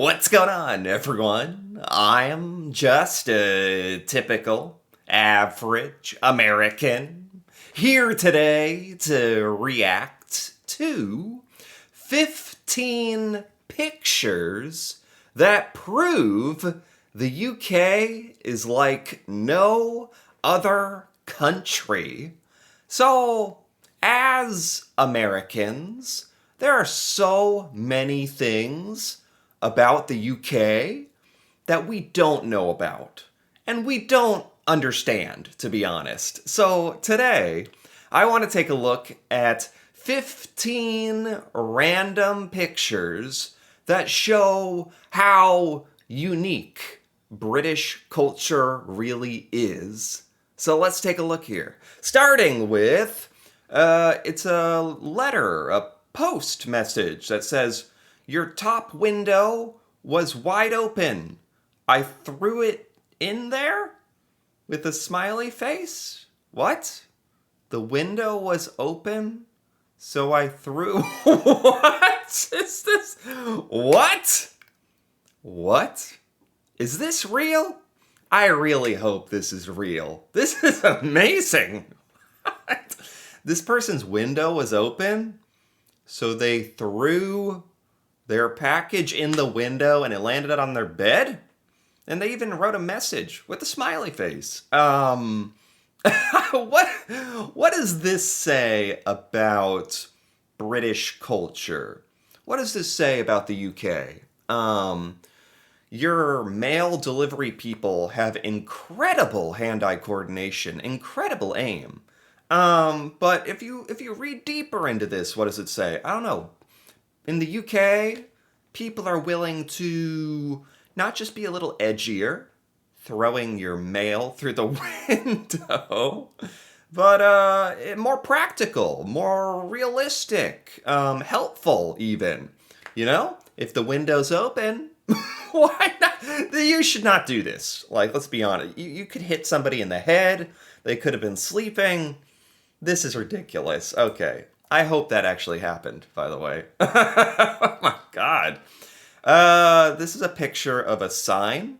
What's going on, everyone? I'm just a typical, average American here today to react to 15 pictures that prove the UK is like no other country. So, as Americans, there are so many things about the UK that we don't know about and we don't understand, to be honest. So today, I want to take a look at 15 random pictures that show how unique British culture really is. So let's take a look here. Starting with, it's a letter, a post message that says, "Your top window was wide open. I threw it in there?" With a smiley face? What? The window was open, so I threw... What is this? What? What? Is this real? I really hope this is real. This is amazing. What? This person's window was open, so they threw their package in the window and it landed on their bed? And they even wrote a message with a smiley face. What does this say about British culture? What does this say about the UK? Your mail delivery people have incredible hand-eye coordination, incredible aim. But if you read deeper into this, what does it say? I don't know. In the UK, people are willing to not just be a little edgier, throwing your mail through the window, but more practical, more realistic, helpful even. You know, if the window's open, why not? You should not do this. Like, let's be honest. You could hit somebody in the head. They could have been sleeping. This is ridiculous. Okay. I hope that actually happened, by the way. Oh my God. This is a picture of a sign,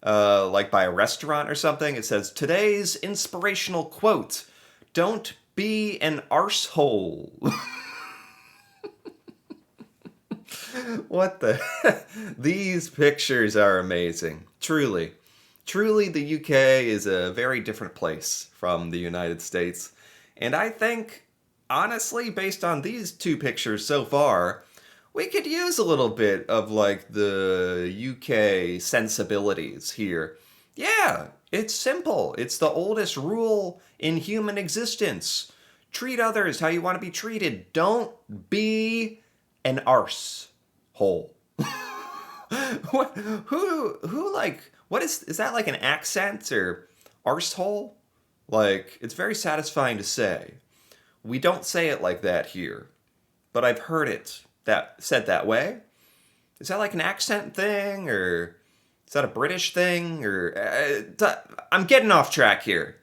like by a restaurant or something. It says, "Today's inspirational quote, don't be an arsehole." What the? These pictures are amazing. Truly. Truly, the UK is a very different place from the United States. And I think, honestly, based on these two pictures so far, we could use a little bit of like the UK sensibilities here. Yeah, it's simple. It's the oldest rule in human existence. Treat others how you want to be treated. Don't be an arse hole. Who like, what is that, like an accent or arsehole? Like, it's very satisfying to say. We don't say it like that here, but I've heard it said that way. Is that like an accent thing, or is that a British thing, or I'm getting off track here.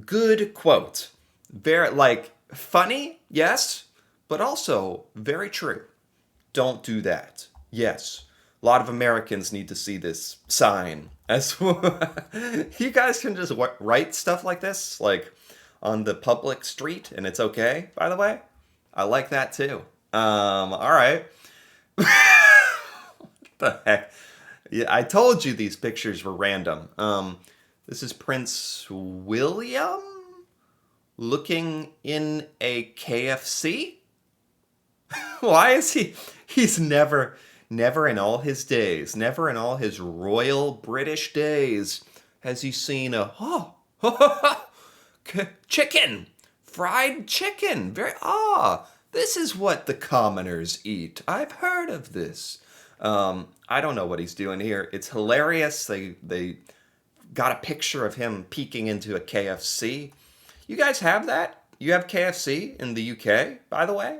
Good quote. Very, like, funny, yes, but also very true. Don't do that. Yes. A lot of Americans need to see this sign. As you guys can just write stuff like this, like on the public street, and it's okay, by the way. I like that too. All right. What the heck? Yeah, I told you these pictures were random. This is Prince William looking in a KFC? Why is he's never in all his days, never in all his royal British days has he seen a, chicken, fried chicken. This is what the commoners eat. I've heard of this. I don't know what he's doing here. It's hilarious. They got a picture of him peeking into a KFC. You guys have that? You have KFC in the UK, by the way?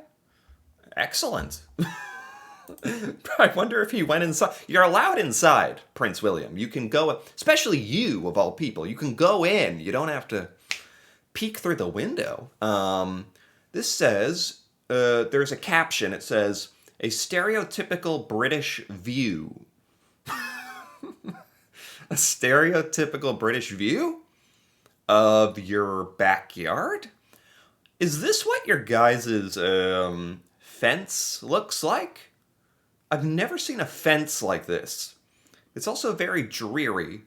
Excellent. I wonder if he went inside. You're allowed inside, Prince William. You can go, especially you, of all people. You can go in. You don't have to peek through the window. This says, there's a caption. It says, A stereotypical British view. A stereotypical British view of your backyard? Is this what your guys' fence looks like? I've never seen a fence like this. It's also very dreary,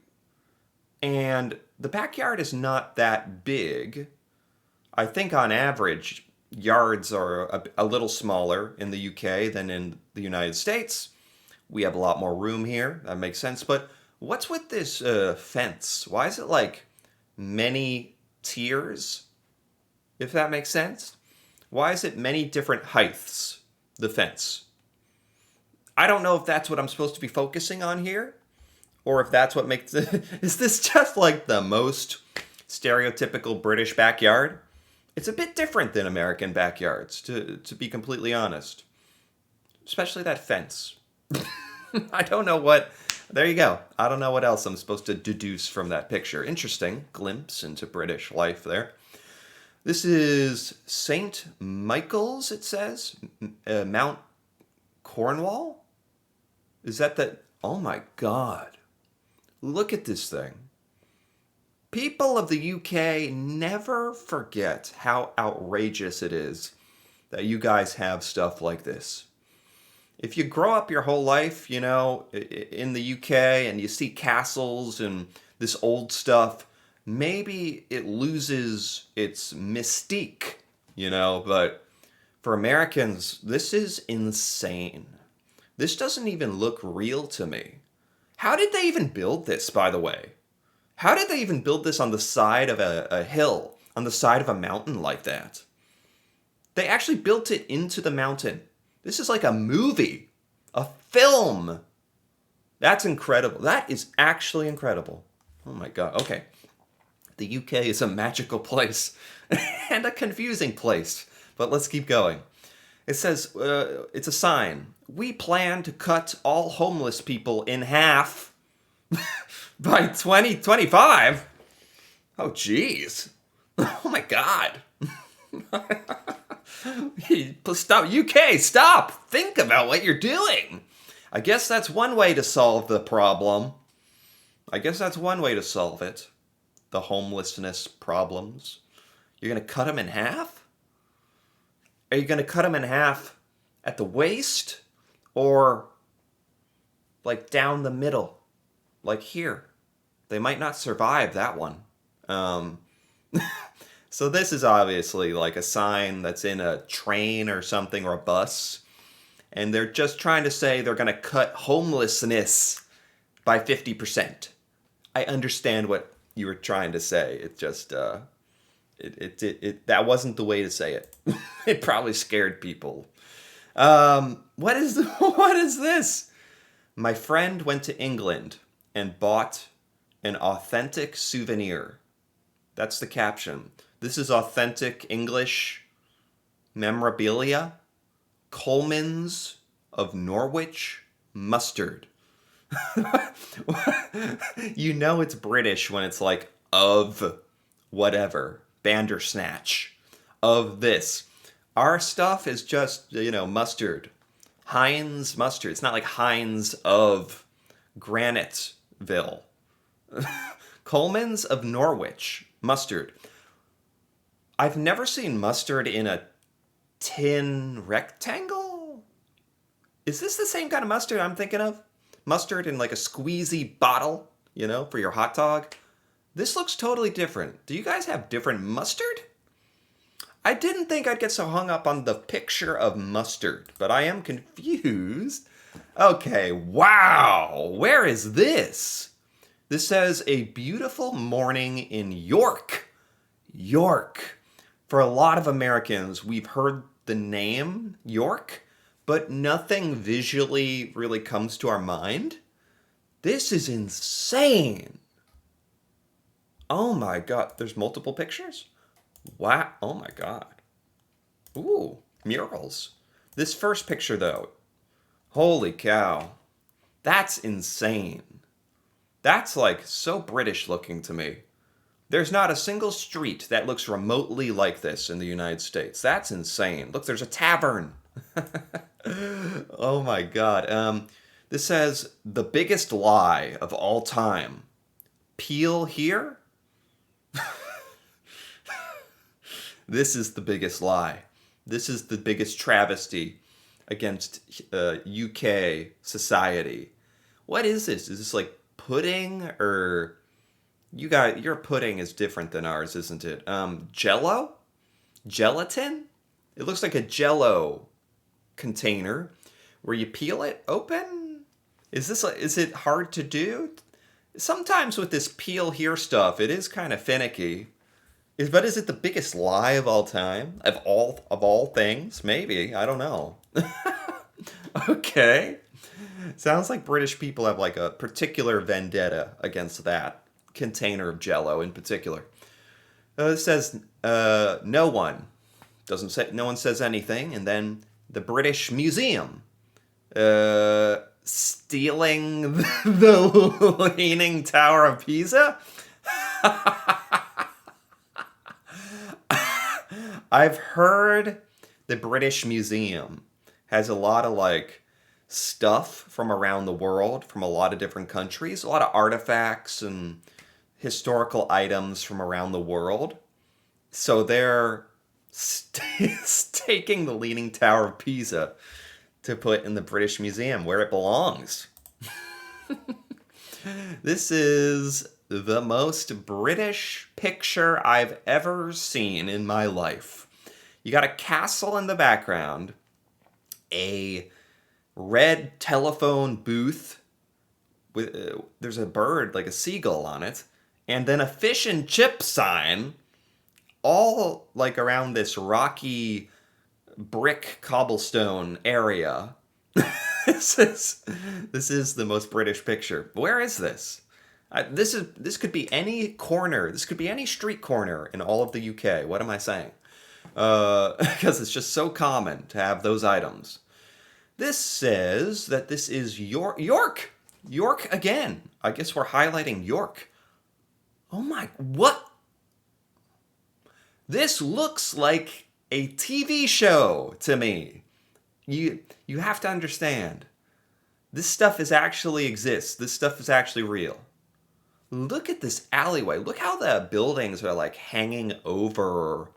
and the backyard is not that big. I think on average, yards are a little smaller in the UK than in the United States. We have a lot more room here. That makes sense. But what's with this fence? Why is it like many tiers? If that makes sense. Why is it many different heights, the fence? I don't know if that's what I'm supposed to be focusing on here, or if that's what makes it. Is this just like the most stereotypical British backyard? It's a bit different than American backyards, to be completely honest. Especially that fence. I don't know what. There you go. I don't know what else I'm supposed to deduce from that picture. Interesting glimpse into British life there. This is St. Michael's, it says. Mount Cornwall? Is that the. Oh my God. Look at this thing. People of the UK never forget how outrageous it is that you guys have stuff like this. If you grow up your whole life, you know, in the UK and you see castles and this old stuff, maybe it loses its mystique, you know, but for Americans, this is insane. This doesn't even look real to me. How did they even build this, by the way? How did they even build this on the side of a hill, on the side of a mountain like that? They actually built it into the mountain. This is like a movie, a film. That's incredible. That is actually incredible. Oh my God. Okay. The UK is a magical place and a confusing place, but let's keep going. It says, it's a sign. We plan to cut all homeless people in half by 2025? Oh, geez. Oh, my God. Stop. UK, stop. Think about what you're doing. I guess that's one way to solve the problem. I guess that's one way to solve it. The homelessness problems. You're going to cut them in half? Are you going to cut them in half at the waist? Or like down the middle? Like here. They might not survive that one. So this is obviously like a sign that's in a train or something, or a bus. And they're just trying to say they're going to cut homelessness by 50%. I understand what you were trying to say. It just, that wasn't the way to say it. It probably scared people. What is this? My friend went to England and bought an authentic souvenir. That's the caption. This is authentic English memorabilia. Coleman's of Norwich mustard. You know it's British when it's like, of whatever. Bandersnatch. Of this. Our stuff is just, mustard. Heinz mustard. It's not like Heinz of Graniteville. Coleman's of Norwich mustard. I've never seen mustard in a tin rectangle? Is this the same kind of mustard I'm thinking of? Mustard in like a squeezy bottle, for your hot dog? This looks totally different. Do you guys have different mustard? I didn't think I'd get so hung up on the picture of mustard, but I am confused. Okay, wow, where is this? This says a beautiful morning in York. York. For a lot of Americans, we've heard the name York, but nothing visually really comes to our mind. This is insane. Oh my God, there's multiple pictures? Wow, oh my God. Ooh, murals. This first picture though, holy cow. That's insane. That's like so British looking to me. There's not a single street that looks remotely like this in the United States. That's insane. Look, there's a tavern. Oh my God. This says the biggest lie of all time. Peel here? This is the biggest lie. This is the biggest travesty against UK society. What is this? Is this like pudding or your pudding is different than ours, isn't it? Jello? Gelatin? It looks like a Jello container where you peel it open. Is it hard to do? Sometimes with this peel here stuff, it is kind of finicky. But is it the biggest lie of all time? Of all things? Maybe. I don't know. Okay. Sounds like British people have like a particular vendetta against that container of Jello in particular. It says no one doesn't say no one says anything, and then the British Museum stealing the Leaning Tower of Pisa. I've heard the British Museum has a lot of like stuff from around the world, from a lot of different countries, a lot of artifacts and historical items from around the world. So they're taking the Leaning Tower of Pisa to put in the British Museum where it belongs. This is the most British picture I've ever seen in my life. You got a castle in the background, a red telephone booth with there's a bird like a seagull on it, and then a fish and chip sign, all like around this rocky brick cobblestone area. This is the most British picture. Where is this? This could be any corner. This could be any street corner in all of the UK. What am I saying? Because it's just so common to have those items. This says that this is York again. I guess we're highlighting York. Oh my, what? This looks like a TV show to me. You have to understand. This stuff actually exists. This stuff is actually real. Look at this alleyway. Look how the buildings are like hanging over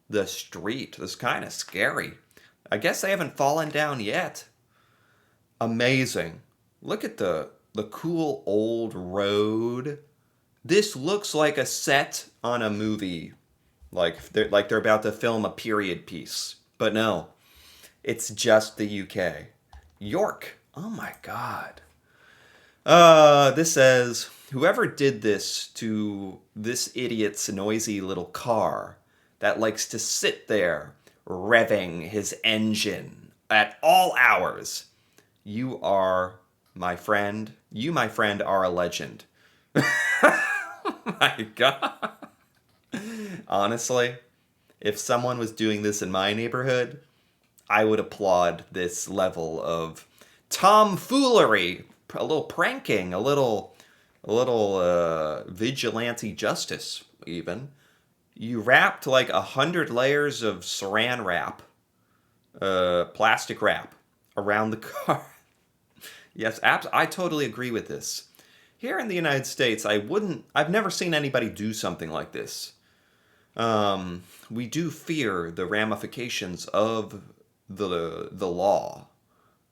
the street. This is kind of scary. I guess they haven't fallen down yet. Amazing. Look at the cool old road. This looks like a set on a movie. Like they're about to film a period piece. But no. It's just the UK. York. Oh my God. This says, whoever did this to this idiot's noisy little car that likes to sit there revving his engine at all hours, you are my friend. You, my friend, are a legend. My God. Honestly, if someone was doing this in my neighborhood, I would applaud this level of tomfoolery, a little pranking, a little vigilante justice, even. You wrapped like 100 layers of saran wrap, plastic wrap, around the car. Yes, I totally agree with this. Here in the United States, I've never seen anybody do something like this. We do fear the ramifications of the law.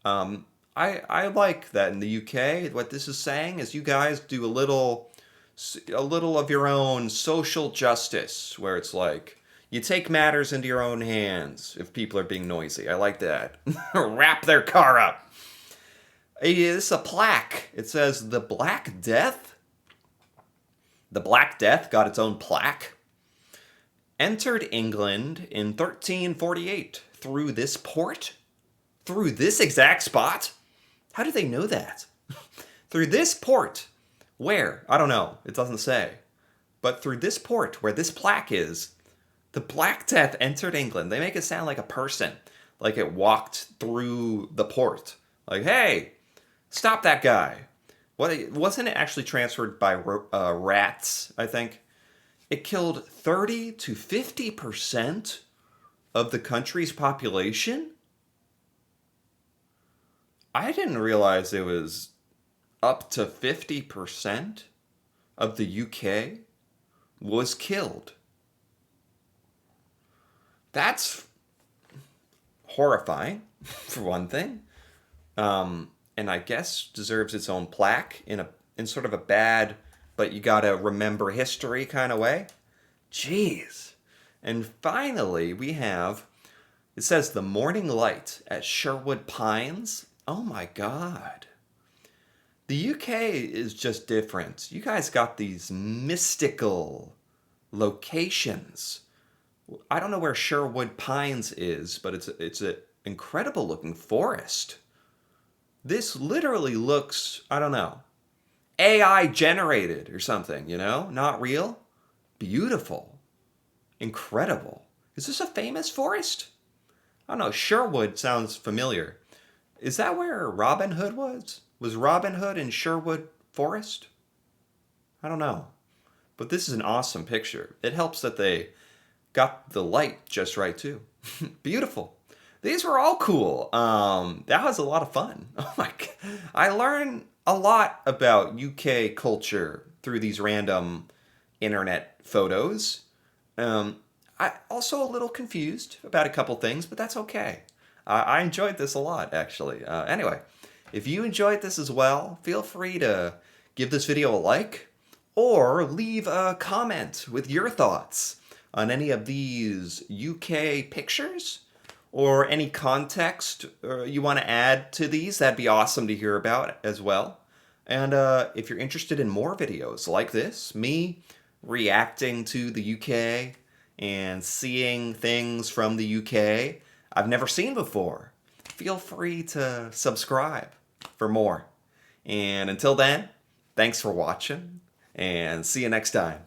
I like that in the UK. What this is saying is you guys do a little of your own social justice, where it's like you take matters into your own hands if people are being noisy. I like that. Wrap their car up. This is a plaque. It says the Black Death. The Black Death got its own plaque. Entered England in 1348 through this port? Through this exact spot? How do they know that? Through this port. Where? I don't know. It doesn't say. But through this port, where this plaque is, the Black Death entered England. They make it sound like a person. Like it walked through the port. Like, hey, stop that guy. Wasn't it actually transferred by rats, I think? It killed 30 to 50% of the country's population? I didn't realize it was up to 50% of the UK was killed. That's horrifying, for one thing. And I guess deserves its own plaque in sort of a bad, but you gotta remember history kind of way. Jeez. And finally, we have, it says the morning light at Sherwood Pines. Oh my God. The UK is just different. You guys got these mystical locations. I don't know where Sherwood Pines is, but it's an incredible looking forest. This literally looks, I don't know, AI generated or something, Not real. Beautiful. Incredible. Is this a famous forest? I don't know. Sherwood sounds familiar. Is that where Robin Hood was? Was Robin Hood in Sherwood Forest? I don't know. But this is an awesome picture. It helps that they got the light just right, too. Beautiful. These were all cool. That was a lot of fun. Oh my God. I learned a lot about UK culture through these random internet photos. I also a little confused about a couple things, but that's okay. I enjoyed this a lot, actually. Anyway, if you enjoyed this as well, feel free to give this video a like or leave a comment with your thoughts on any of these UK pictures or any context you want to add to these. That'd be awesome to hear about as well. And if you're interested in more videos like this, me reacting to the UK and seeing things from the UK I've never seen before, feel free to subscribe for more. And until then, thanks for watching and see you next time.